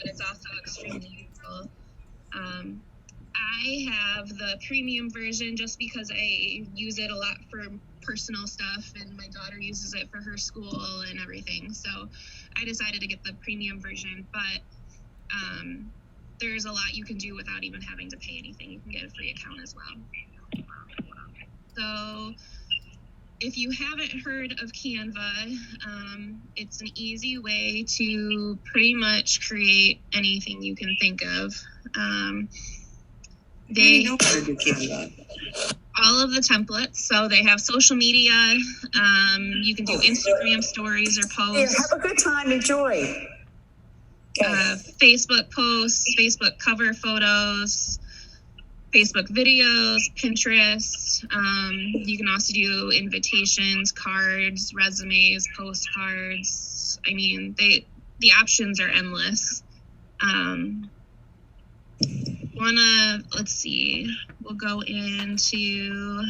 but it's also extremely useful. I have the premium version just because I use it a lot for personal stuff, and my daughter uses it for her school and everything. So I decided to get the premium version, but there's a lot you can do without even having to pay anything. You can get a free account as well. So if you haven't heard of Canva, it's an easy way to pretty much create anything you can think of. They know how to do Canva. All of the templates. So they have social media. You can do Instagram stories or posts. Yeah, have a good time. Enjoy. Facebook posts, Facebook cover photos, Facebook videos, Pinterest. You can also do invitations, cards, resumes, postcards. I mean, the options are endless. Let's see, we'll go into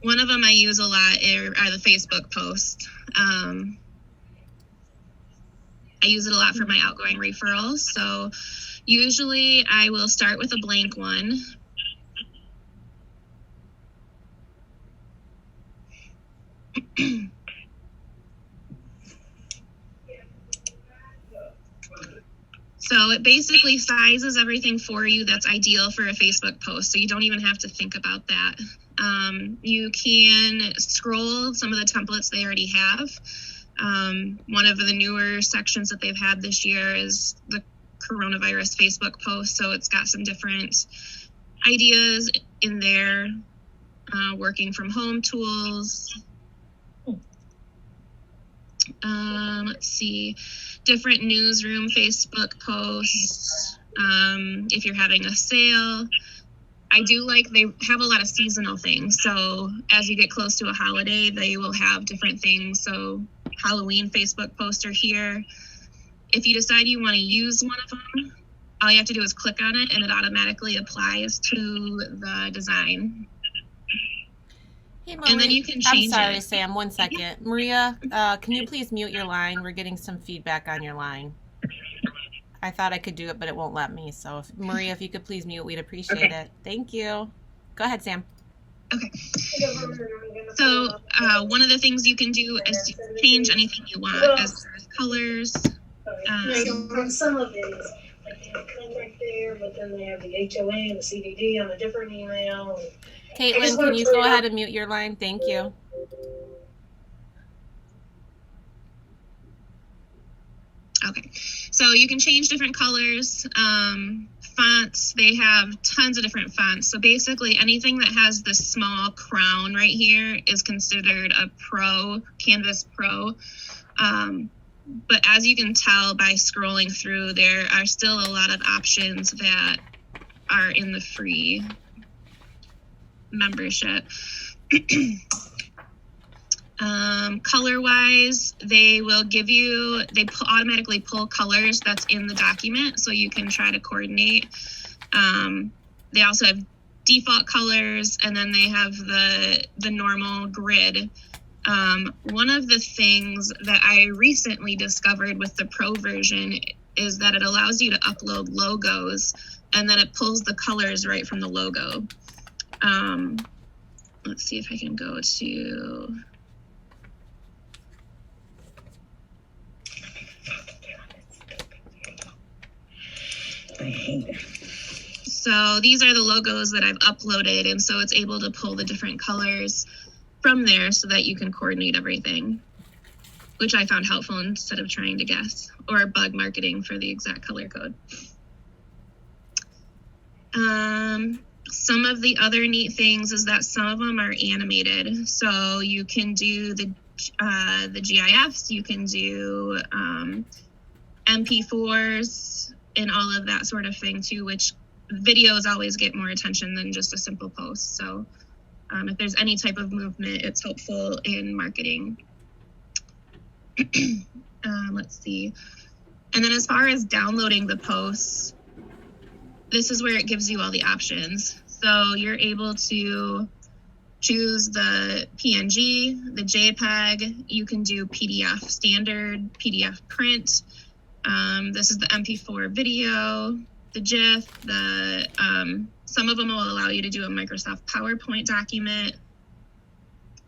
one of them I use a lot are the Facebook posts. I use it a lot for my outgoing referrals. So usually I will start with a blank one. So it basically sizes everything for you that's ideal for a Facebook post. So you don't even have to think about that. You can scroll some of the templates they already have. One of the newer sections that they've had this year is the coronavirus Facebook post. So it's got some different ideas in there, working from home tools. Let's see, different newsroom Facebook posts. If you're having a sale, I do like they have a lot of seasonal things. So as you get close to a holiday, they will have different things. So Halloween Facebook poster here. If you decide you want to use one of them, all you have to do is click on it and it automatically applies to the design. Hey, Marie, and then you can change I'm sorry, it. Sam, 1 second. Maria, can you please mute your line? We're getting some feedback on your line. I thought I could do it, but it won't let me. So, Maria, if you could please mute, we'd appreciate it. Thank you. Go ahead, Sam. Okay. So one of the things you can do is change anything you want as far as colors. Some of it is like they have contract there, but then they have the HOA and the CDD on a different email. Caitlin, can you go ahead and mute your line? Thank you. Okay, so you can change different colors. Fonts, they have tons of different fonts. So basically anything that has this small crown right here is considered a pro, Canvas Pro. But as you can tell by scrolling through, there are still a lot of options that are in the free membership. Color wise, they will give you, automatically pull colors that's in the document so you can try to coordinate. They also have default colors, and then they have the normal grid. One of the things that I recently discovered with the pro version is that it allows you to upload logos, and then it pulls the colors right from the logo. Let's see if I can go to... So these are the logos that I've uploaded, and so it's able to pull the different colors from there so that you can coordinate everything, which I found helpful instead of trying to guess or bug marketing for the exact color code. Some of the other neat things is that some of them are animated. So you can do the GIFs, you can do MP4s and all of that sort of thing too, which videos always get more attention than just a simple post. So if there's any type of movement, it's helpful in marketing. Let's see. And then as far as downloading the posts, this is where it gives you all the options. So you're able to choose the PNG, the JPEG, you can do PDF standard, PDF print. This is the MP4 video, the GIF, some of them will allow you to do a Microsoft PowerPoint document.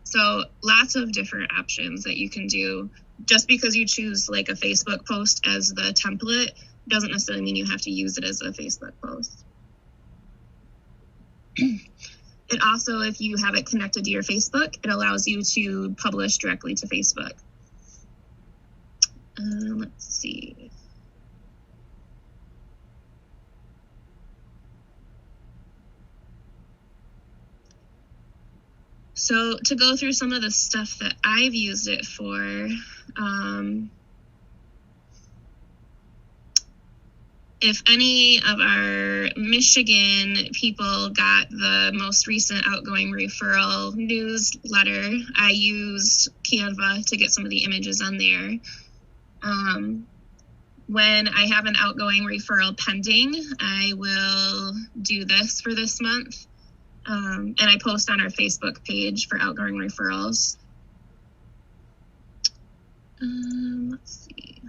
So lots of different options that you can do. Just because you choose like a Facebook post as the template doesn't necessarily mean you have to use it as a Facebook post. It also, if you have it connected to your Facebook, it allows you to publish directly to Facebook. Let's see. So to go through some of the stuff that I've used it for, if any of our Michigan people got the most recent outgoing referral newsletter, I used Canva to get some of the images on there. When I have an outgoing referral pending, I will do this for this month. And I post on our Facebook page for outgoing referrals. Let's see.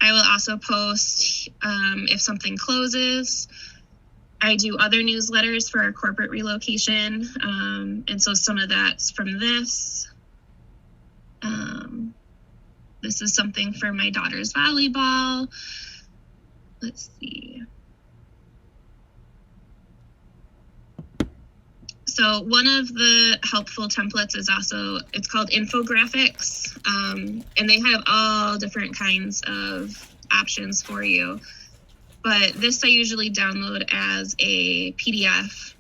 I will also post if something closes. I do other newsletters for our corporate relocation. And so some of that's from this. This is something for my daughter's volleyball. Let's see. So one of the helpful templates is also, it's called infographics. And they have all different kinds of options for you. But this I usually download as a PDF.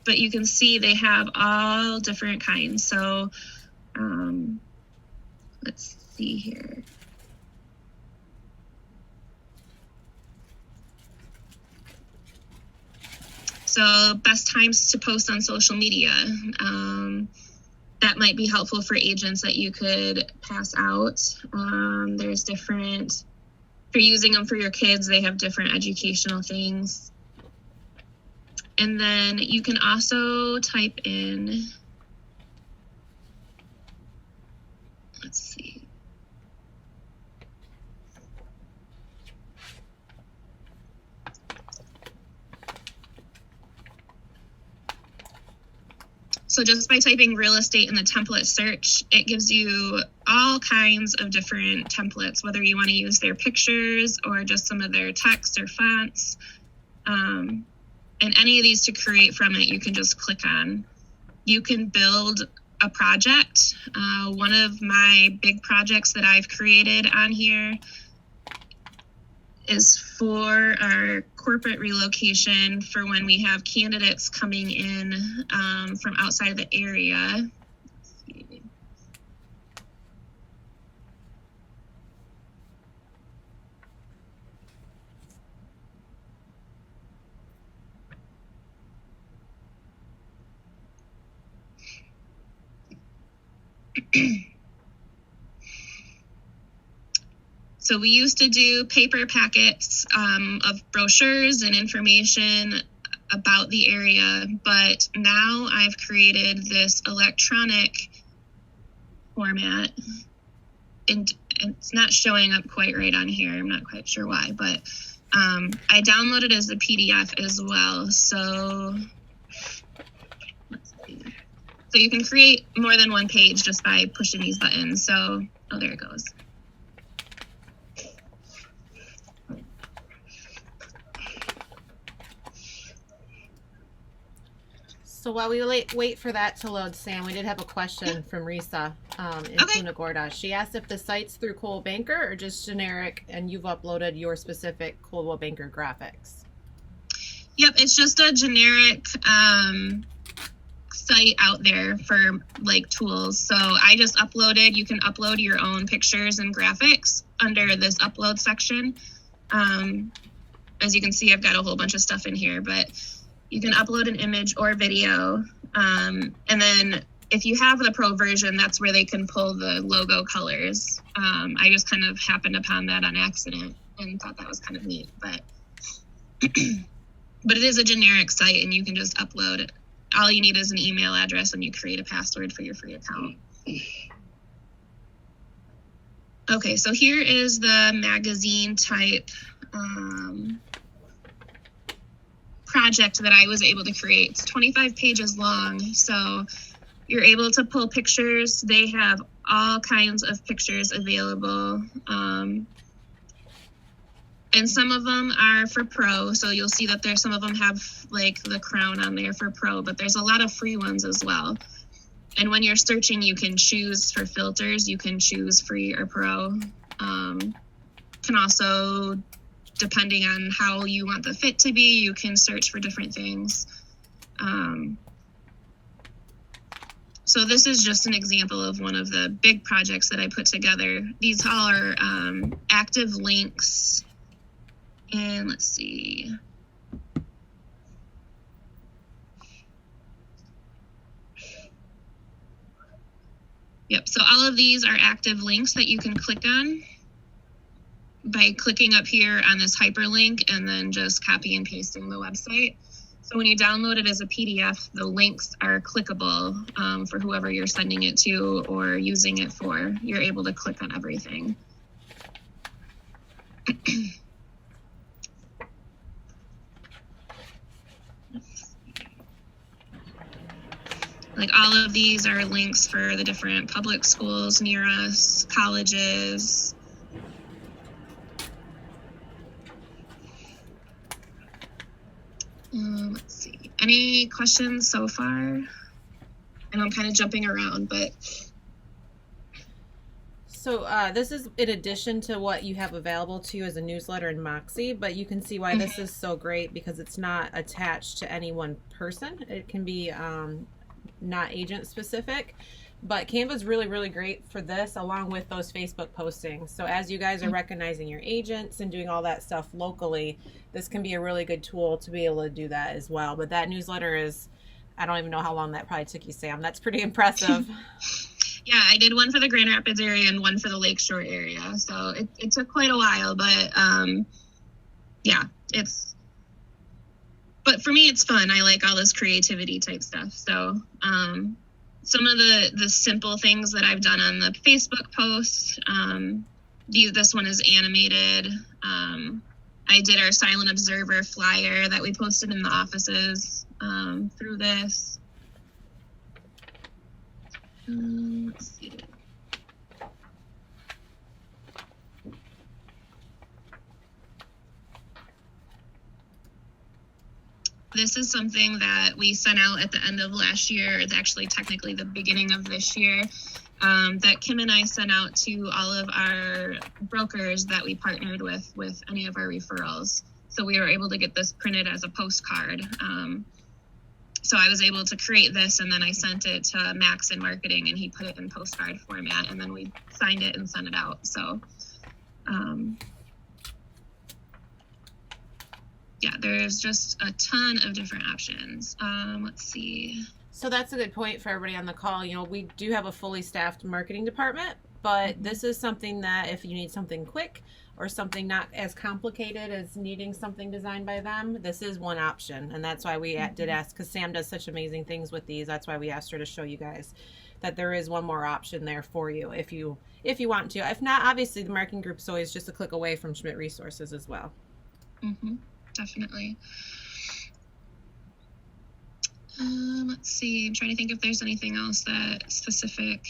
But you can see they have all different kinds. So let's see here. So best times to post on social media. That might be helpful for agents that you could pass out. There's different, if you're using them for your kids, they have different educational things. And then you can also type in, let's see. So just by typing real estate in the template search, it gives you all kinds of different templates, whether you want to use their pictures or just some of their text or fonts. And any of these to create from it, you can just click on. You can build a project. One of my big projects that I've created on here is for our corporate relocation for when we have candidates coming in from outside of the area. Let's see. So we used to do paper packets of brochures and information about the area, but now I've created this electronic format, and it's not showing up quite right on here. I'm not quite sure why, but I downloaded it as a PDF as well. So let's see. So you can create more than one page just by pushing these buttons. So, oh, there it goes. So while we wait for that to load, Sam, we did have a question from Risa in Punta Gorda. She asked if the site's through Coldwell Banker or just generic, and you've uploaded your specific Coldwell Banker graphics. Yep, it's just a generic site out there for like tools. So I just uploaded, you can upload your own pictures and graphics under this upload section. As you can see, I've got a whole bunch of stuff in here, but you can upload an image or video. And then if you have the pro version, that's where they can pull the logo colors. I just kind of happened upon that on accident and thought that was kind of neat, but But it is a generic site, and you can just upload it. All you need is an email address, and you create a password for your free account. Okay, so here is the magazine type project that I was able to create. It's 25 pages long, so you're able to pull pictures. They have all kinds of pictures available. And some of them are for pro, so you'll see that there's some of them have like the crown on there for pro, but there's a lot of free ones as well. And when you're searching, you can choose for filters. You can choose free or pro. Can also, depending on how you want the fit to be, you can search for different things. So this is just an example of one of the big projects that I put together. These all are active links. And let's see. Yep, so all of these are active links that you can click on by clicking up here on this hyperlink and then just copy and pasting the website. So when you download it as a PDF, the links are clickable for whoever you're sending it to or using it for. You're able to click on everything. Like all of these are links for the different public schools near us, colleges. Let's see. Any questions so far? And I'm kind of jumping around, but. So this is in addition to what you have available to you as a newsletter in Moxie, but you can see why this is so great because it's not attached to any one person. It can be not agent specific, but Canva's really, really great for this along with those Facebook postings. So as you guys are recognizing your agents and doing all that stuff locally, this can be a really good tool to be able to do that as well. But that newsletter is, I don't even know how long that probably took you, Sam. That's pretty impressive. Yeah, I did one for the Grand Rapids area and one for the Lakeshore area. So it took quite a while, but yeah, but for me, it's fun. I like all this creativity type stuff. So some of the simple things that I've done on the Facebook posts, this one is animated. I did our Silent Observer flyer that we posted in the offices through this. Let's see. This is something that we sent out at the end of last year. It's actually technically the beginning of this year, that Kim and I sent out to all of our brokers that we partnered with any of our referrals. So we were able to get this printed as a postcard. So I was able to create this, and then I sent it to Max in marketing, and he put it in postcard format, and then we signed it and sent it out. So yeah, there's just a ton of different options. Let's see. So that's a good point for everybody on the call. You know, we do have a fully staffed marketing department, but this is something that if you need something quick or something not as complicated as needing something designed by them, this is one option. And that's why we did ask, because Sam does such amazing things with these. That's why we asked her to show you guys that there is one more option there for you if you want to. If not, obviously the marketing group's always just a click away from Schmidt Resources as well. Mm-hmm. Definitely. Let's see. I'm trying to think if there's anything else that specific.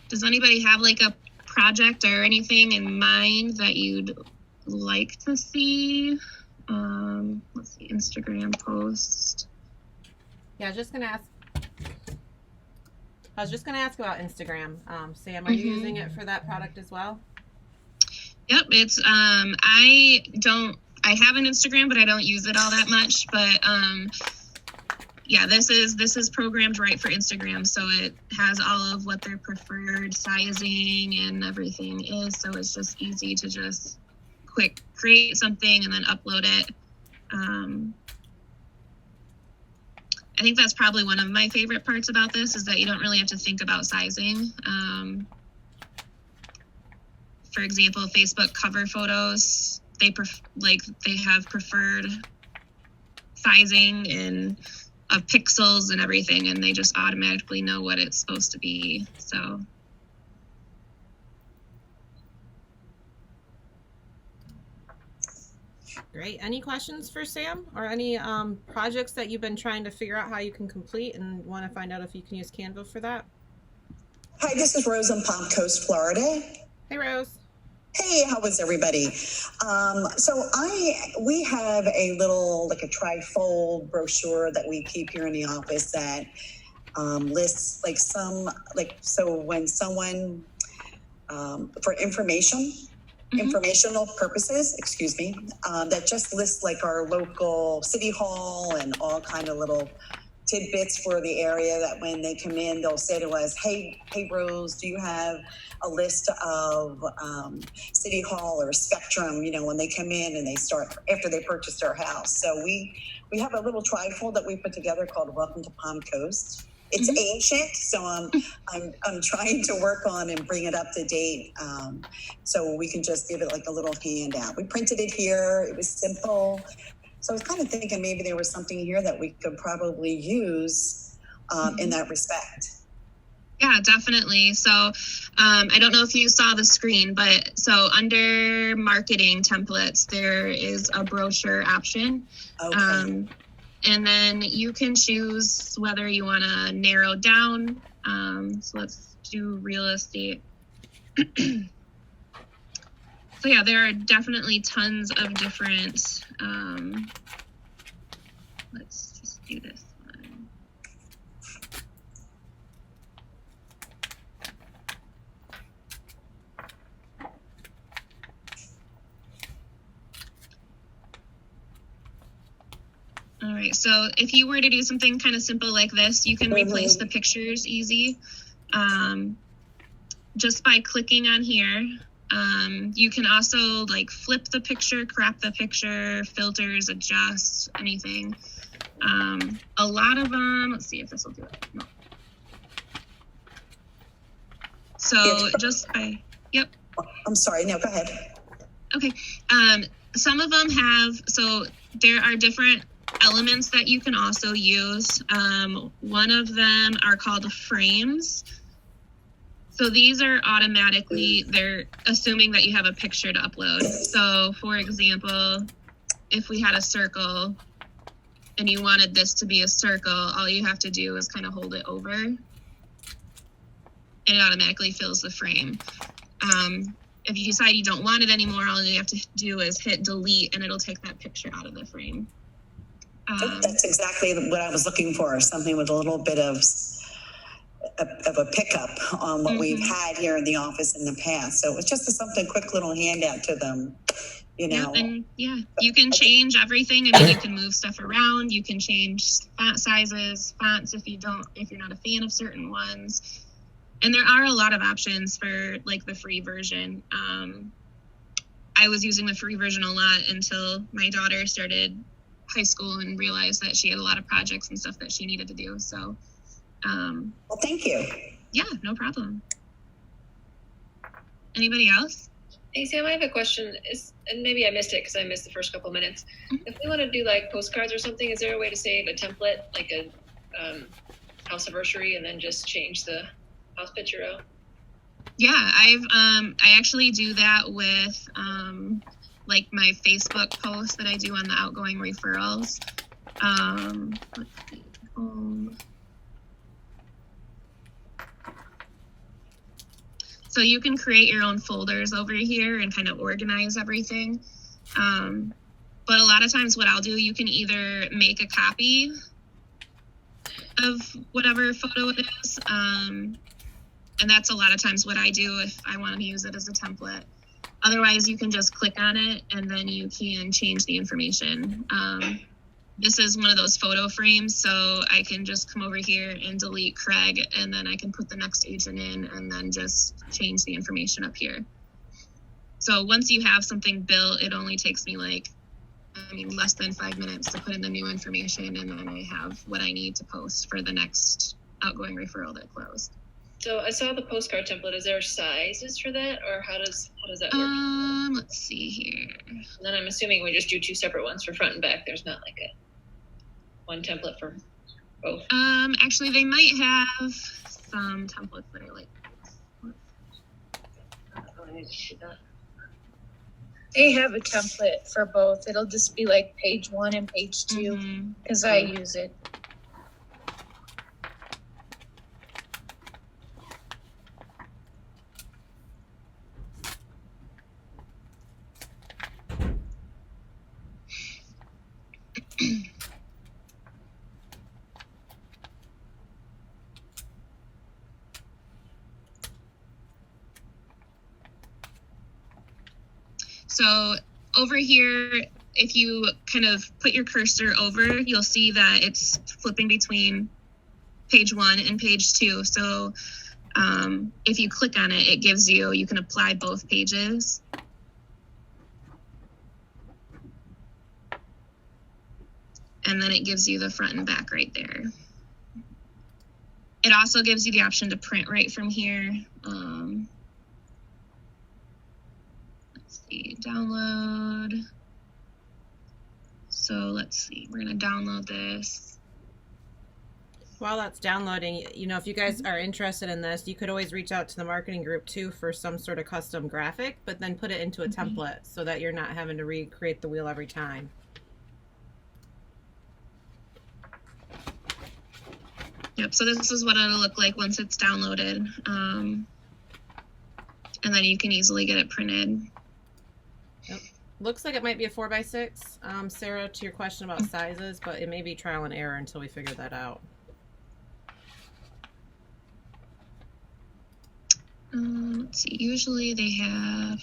Does anybody have like a project or anything in mind that you'd like to see? Let's see. Instagram post. Yeah, I was just gonna ask about Instagram. Sam, are you using it for that product as well? Yep, it's I have an Instagram, but I don't use it all that much. But yeah, this is programmed right for Instagram, so it has all of what their preferred sizing and everything is. So it's just easy to just quick create something and then upload it. I think that's probably one of my favorite parts about this is that you don't really have to think about sizing. for example, Facebook cover photos, they have preferred sizing and of pixels and everything, and they just automatically know what it's supposed to be. So great. Any questions for Sam, or any projects that you've been trying to figure out how you can complete and want to find out if you can use Canva for that? Hi, this is Rose in Palm Coast, Florida. Hey, Rose. Hey, how is everybody? We have a little, like a trifold brochure that we keep here in the office that lists so when someone, for informational purposes, that just lists like our local city hall and all kind of little tidbits for the area, that when they come in, they'll say to us, hey Rose, do you have a list of City Hall or Spectrum, when they come in and they start, after they purchased our house. So we have a little trifold that we put together called Welcome to Palm Coast. It's ancient, so I'm trying to work on and bring it up to date, so we can just give it like a little handout. We printed it here. It was simple. So I was kind of thinking maybe there was something here that we could probably use in that respect. Yeah, definitely. So I don't know if you saw the screen, but so under marketing templates, there is a brochure option. Okay. And then you can choose whether you want to narrow down. So let's do real estate. So yeah, there are definitely tons of different, let's just do this one. All right, so if you were to do something kind of simple like this, you can replace the pictures easy. Just by clicking on here. You can also like flip the picture, crop the picture, filters, adjust, anything. A lot of them, let's see if this will do it. No. So just by, yep. I'm sorry, no, go ahead. Okay. Some of them have, so there are different elements that you can also use. One of them are called frames. So these are automatically, they're assuming that you have a picture to upload. So for example, if we had a circle and you wanted this to be a circle, all you have to do is kind of hold it over and it automatically fills the frame. If you decide you don't want it anymore, all you have to do is hit delete and it'll take that picture out of the frame. That's exactly what I was looking for, something with a little bit of a pickup on what we've had here in the office in the past. So it's just something quick little handout to them, Yep, and yeah, you can change everything. I mean, you can move stuff around. You can change font sizes, fonts if you're not a fan of certain ones. And there are a lot of options for like the free version. I was using the free version a lot until my daughter started high school and realized that she had a lot of projects and stuff that she needed to do. So well, thank you. Yeah, no problem. Anybody else? Hey, Sam, I have a question. And maybe I missed it because I missed the first couple minutes. If we want to do like postcards or something, is there a way to save a template, like a house anniversary, and then just change the house picture out? Yeah, I actually do that with like my Facebook post that I do on the outgoing referrals. Let's see. So you can create your own folders over here and kind of organize everything. But a lot of times what I'll do, you can either make a copy of whatever photo it is. And that's a lot of times what I do if I want to use it as a template. Otherwise, you can just click on it and then you can change the information. This is one of those photo frames, so I can just come over here and delete Craig, and then I can put the next agent in and then just change the information up here. So once you have something built, it only takes me less than 5 minutes to put in the new information, and then I have what I need to post for the next outgoing referral that closed. So I saw the postcard template. Is there sizes for that, or how does that work? Let's see here. And then I'm assuming we just do 2 separate ones for front and back. There's not like one template for both. Actually, they might have some templates that are like They have a template for both. It'll just be like page 1 and page 2 because I use it. So over here, if you kind of put your cursor over, you'll see that it's flipping between page 1 and page 2. So if you click on it, it gives you can apply both pages. And then it gives you the front and back right there. It also gives you the option to print right from here. Let's see, download. So let's see, we're gonna download this. While that's downloading, if you guys are interested in this, you could always reach out to the marketing group too for some sort of custom graphic, but then put it into a template so that you're not having to recreate the wheel every time. Yep, so this is what it'll look like once it's downloaded. And then you can easily get it printed. Yep. Looks like it might be a 4x6, Sarah, to your question about sizes, but it may be trial and error until we figure that out. Let's see, usually they have...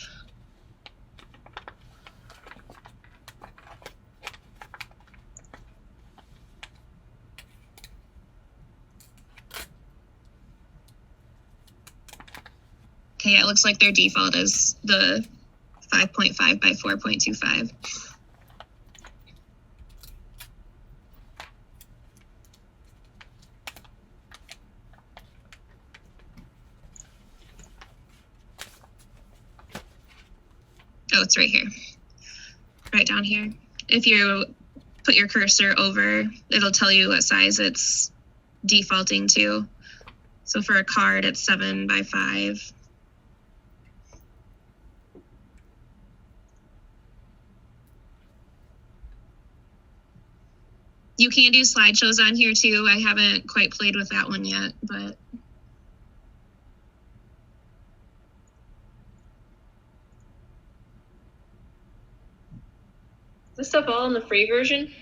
Okay, it looks like their default is the 5.5 by 4.25. Oh, it's right here. Right down here. If you put your cursor over, it'll tell you what size it's defaulting to. So for a card, it's 7 by 5. You can do slideshows on here too. I haven't quite played with that one yet, but Is this stuff all in the free version?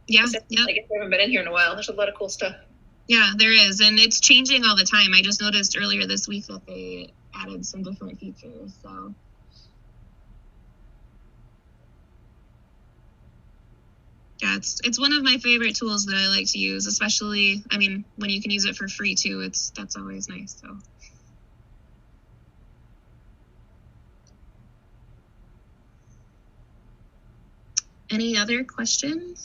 yeah, yeah. I guess I haven't been in here in a while. There's a lot of cool stuff. Yeah, there is, and it's changing all the time. I just noticed earlier this week that they added some different features, so. Yeah, it's one of my favorite tools that I like to use, especially, I mean, when you can use it for free too, that's always nice, so. Any other questions?